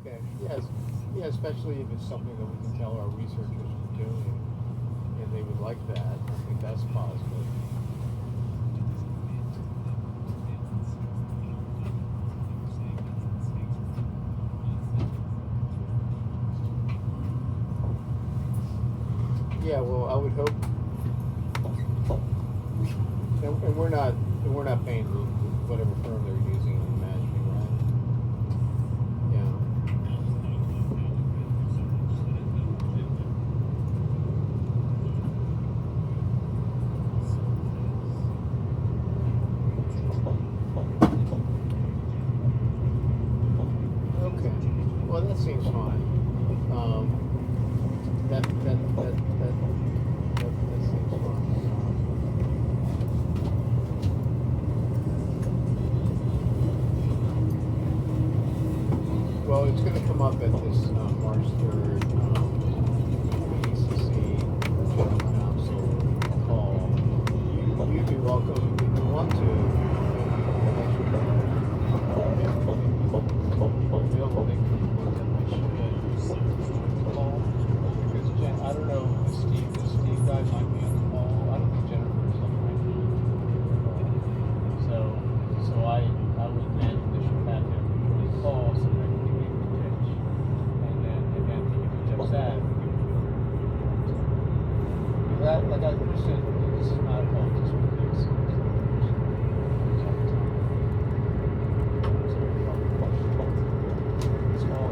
Okay. Yes. Yeah, especially if it's something that we can tell our researchers are doing, and they would like that. I think that's positive. Yeah. Well, I would hope, and we're not paying whatever firm they're using in managing, right? Yeah. Okay. Well, that seems fine. That seems fine. Well, it's going to come up at this March 3rd ACC General Council call. You'd be welcome if you want to. Available link for the board that we should call. Because I don't know if Steve guy might be on the call. I don't think Jennifer's on the So I would imagine they should have him before the call so that he can make the pitch. And then if he does that, like I understood, this is not a call just because it's all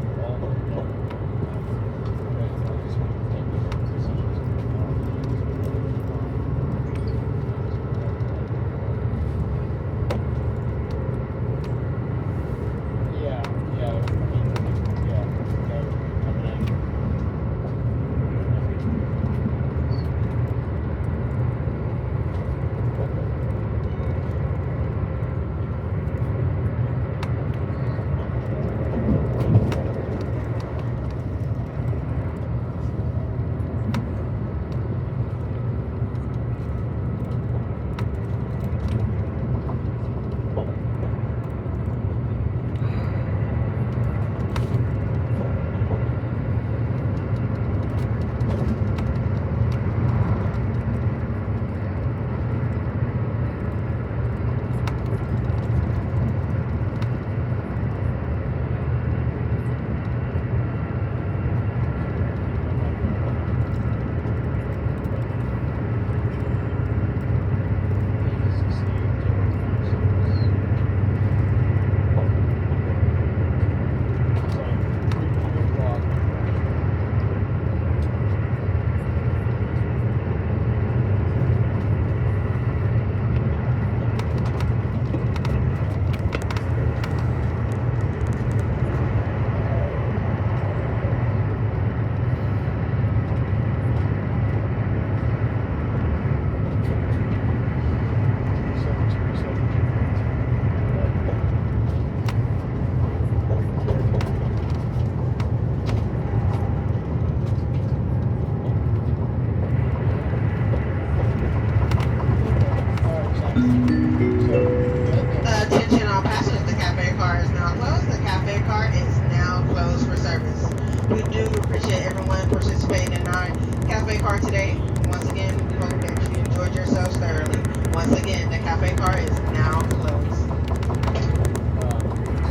Attention all passengers, the cafe car is now closed. The cafe car is now closed for service. We do appreciate everyone participating in our cafe car today. Once again, we hope that you enjoyed yourselves thoroughly. Once again, the cafe car is now closed.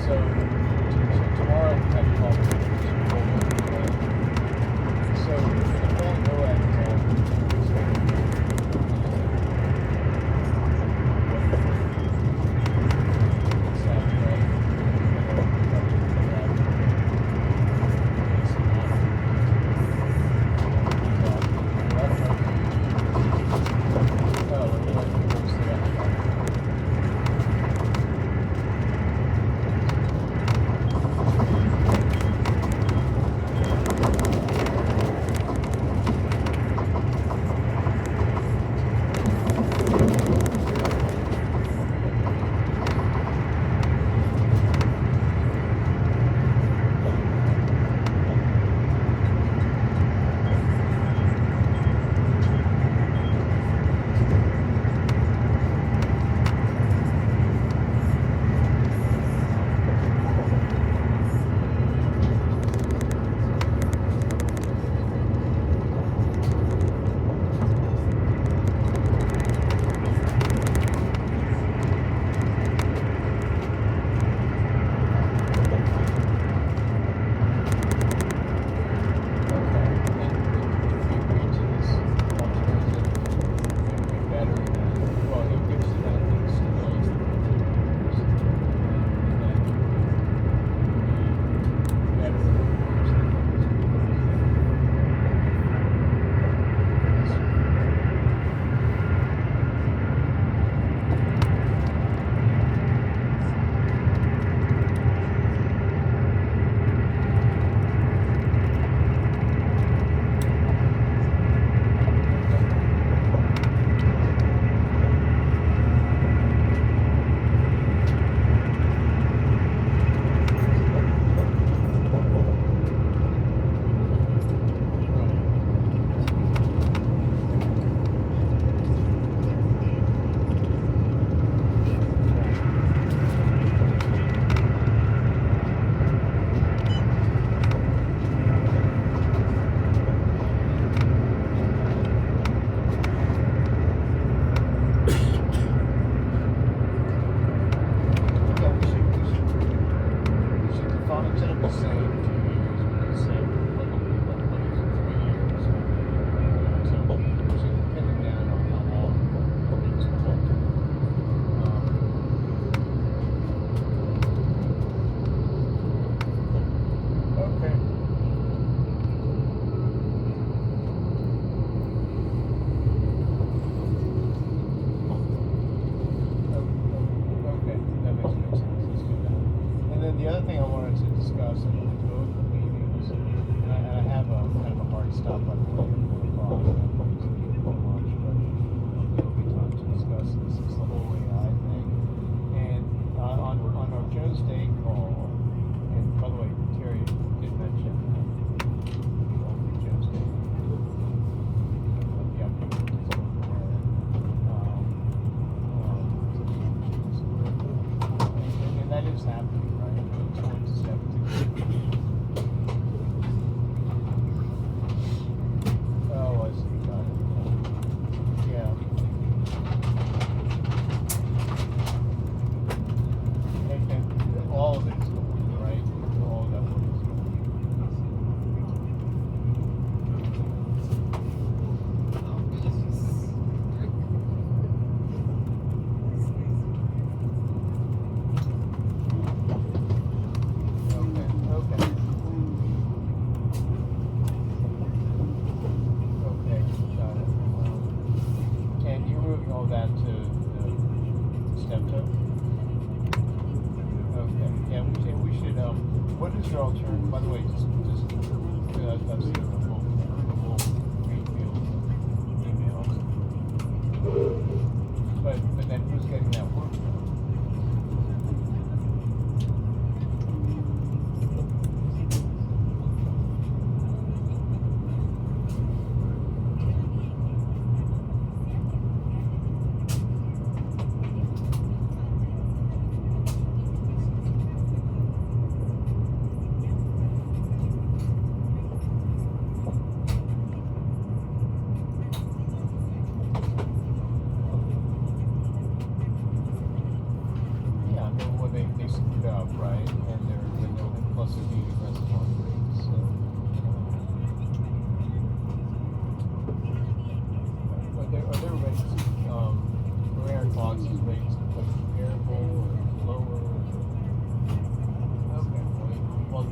So tomorrow we have a call. So if we don't go at said it was saying 2 years, but it said what is it, 3 years. So depending down on how long it's booked. Okay. Okay, that makes good sense. Let's do that. And then the other thing I wanted to discuss, I wanted to go over the meetings, and I have a kind of a hard stop by the way at 4 o'clock. I don't know if it's gonna be much, but there'll be time to discuss this. It's the whole AI thing. And on our Joe's Day call, and by the way, Terry did mention Joe's Day. Yeah, it's over there. And that is happening, right? Towards the 17th. Oh, I see. Got it. Yeah. And all of it's going, right? All of that work is going. Okay, got it. And you're moving all that to the Steptoe? Okay, yeah, we should, what is your alternative, by the way, just, I've seen the whole greenfield emails. But then who's getting that work done? Yeah, I mean, well, they screwed up, right? And they're plus they're being aggressive on rates, so. Are there rates, Rare Talks is rates comparable or lower? Okay, well,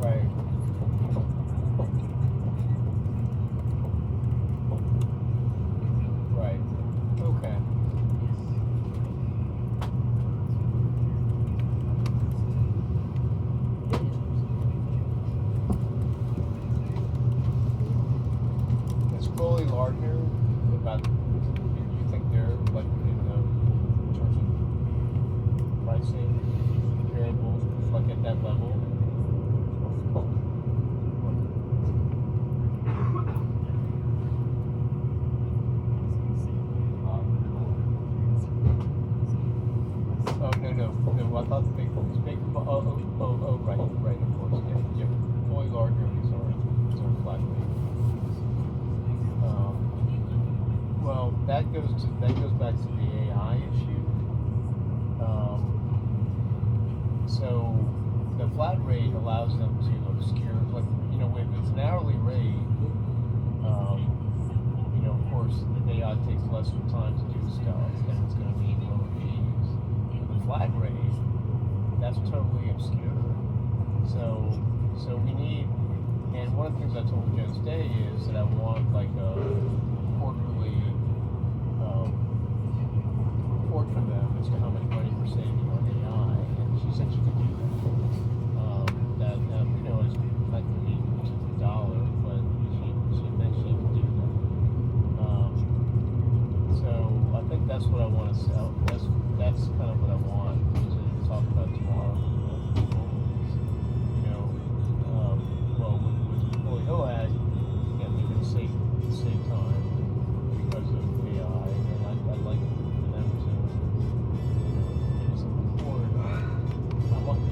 right. Right. Okay. Is Crowley Lardner about, you think they're like in terms of pricing, comparable, like at that level? Oh, no, I thought right, of course, yeah. Crowley Lardner is our flat rate. Well, that goes back to the AI issue. So the flat rate allows them to obscure, like, if it's an hourly rate, of course, the AI takes less time to do stuff, and it's going to need lower fees. With the flat rate, that's totally obscure. So we need, and one of the things I told Joe's Day is that I want like a quarterly report from them as to how much money we're saving on AI, and she said she could do that. That is not going to be to the dollar, but she meant she could do that. So I think that's what I want to sell. That's kind of what I want to talk about tomorrow. Well, with OAG, again, we can save time because of AI, and I'd like for them to give us a report on how much.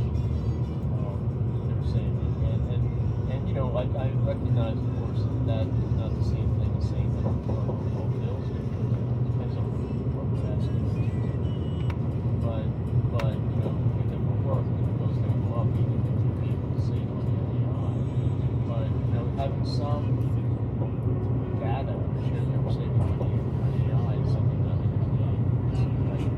I recognize, of course, that is not the same thing as saying that all bills are depends on what we're asking them to do. But you know, give them more work, and the bills are going to go up, even if we people see it on the AI. But you know, having some data showing that we're saving money on AI is something that I think is needed.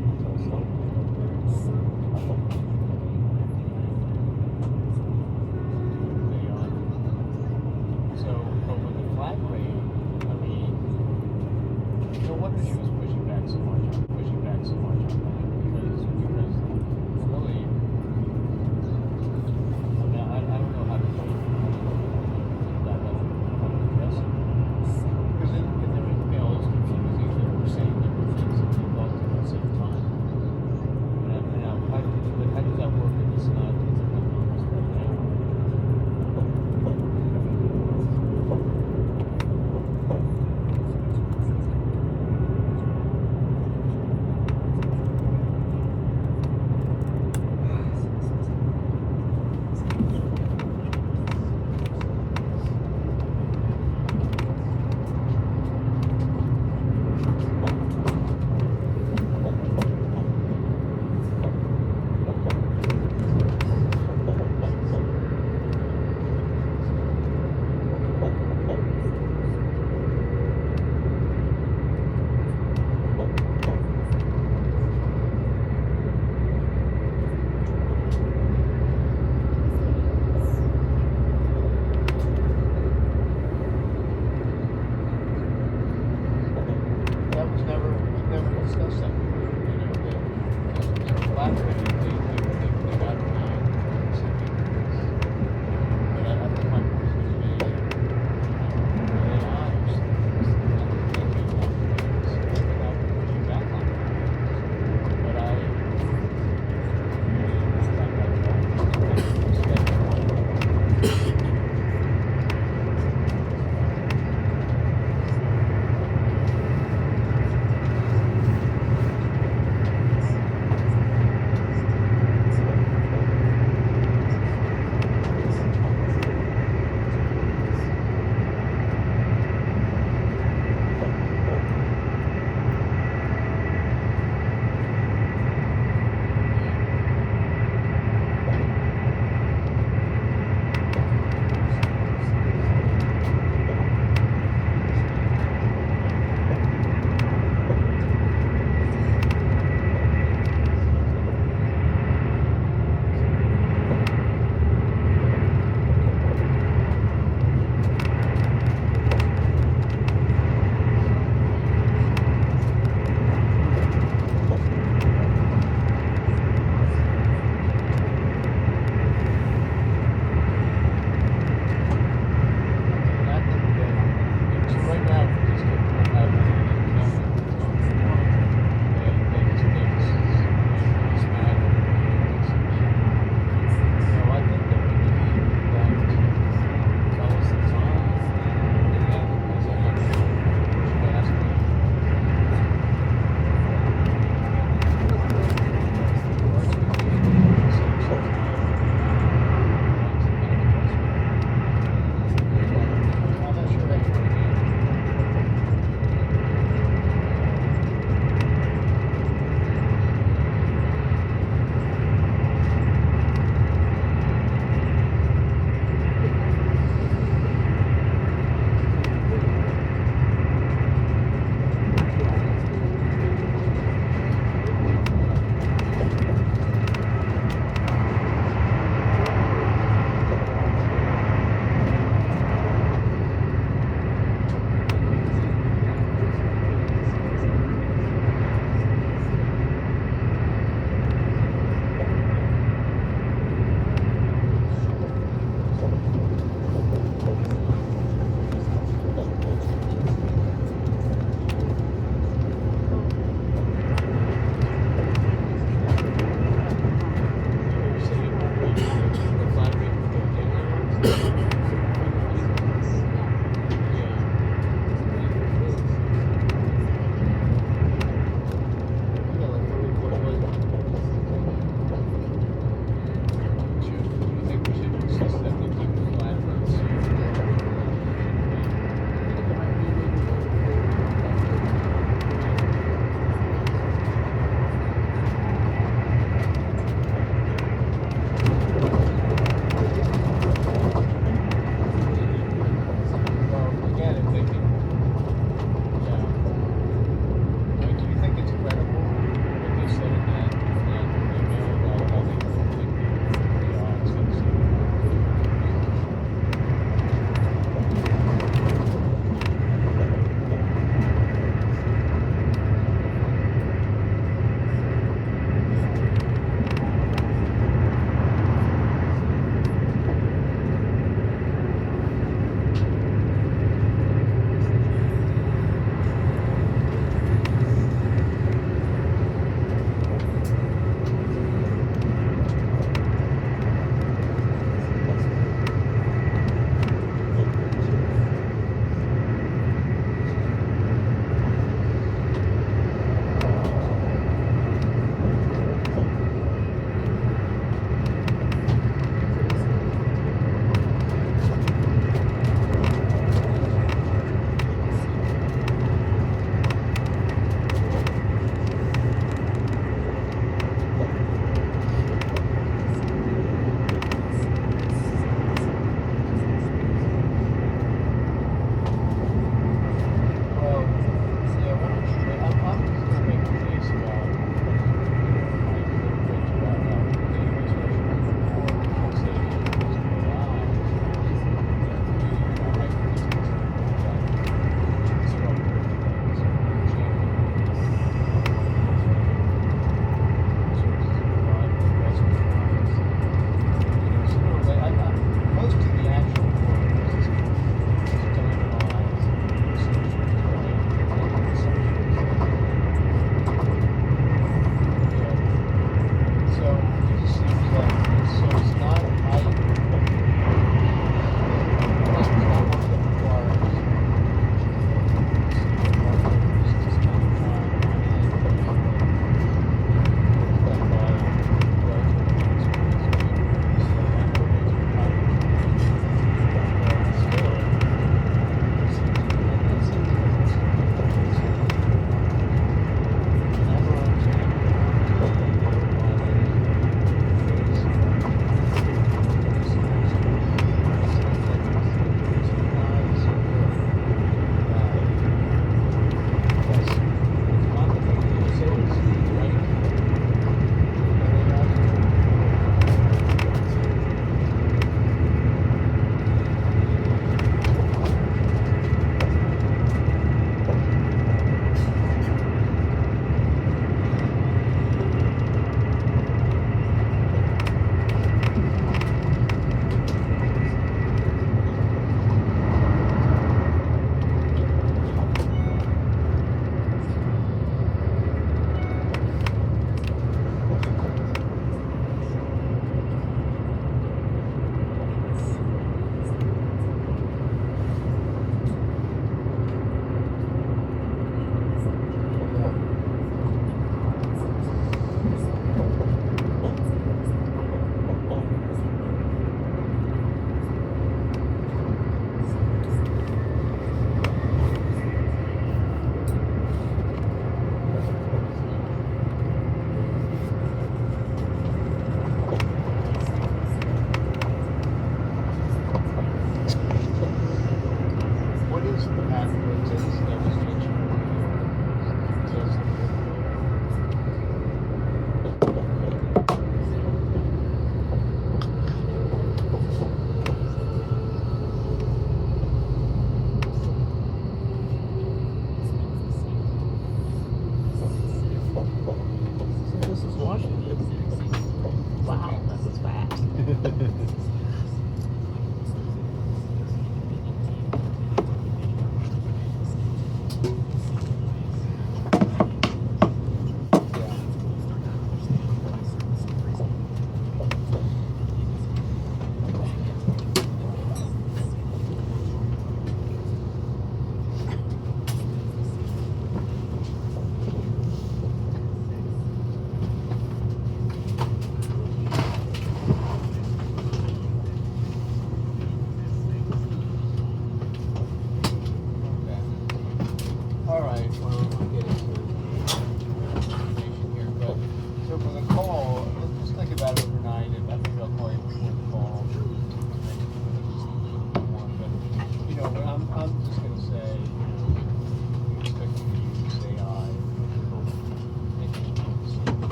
So, but with the flat rate, I mean, no wonder she was pushing back so much on that, because really, I mean, I don't know how to do that, how to address it. Because in the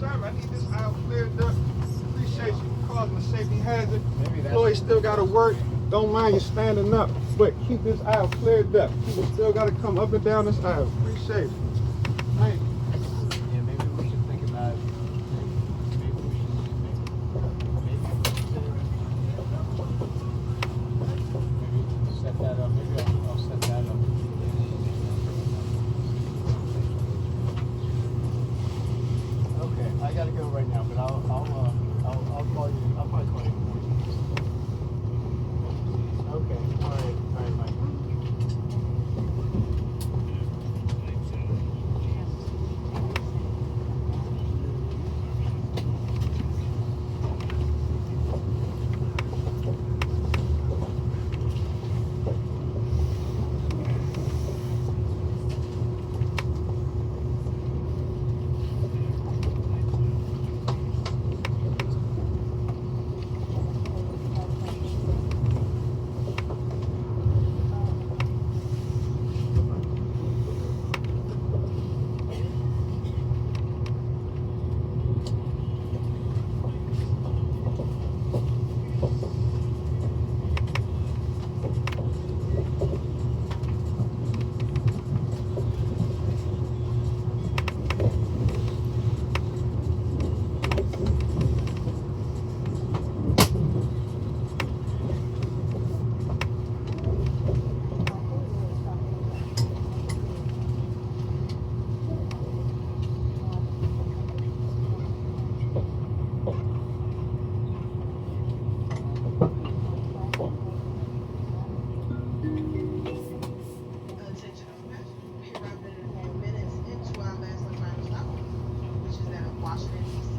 Simon, I need this aisle cleared up. Appreciate you causing a safety hazard. Maybe that's Employees still got to work. Don't mind you standing up, but keep this aisle cleared up. People still got to come up and down this aisle. Appreciate it. Thank you. Yeah, maybe we should think about. Maybe we should set that up. Maybe I'll set that up. Okay, I gotta go right now, but I'll call you. I'll probably call you in the morning. Okay, all right, bye. Attention all passengers. We arrived in 4 minutes into our last and final stop, which is at Washington, D.C.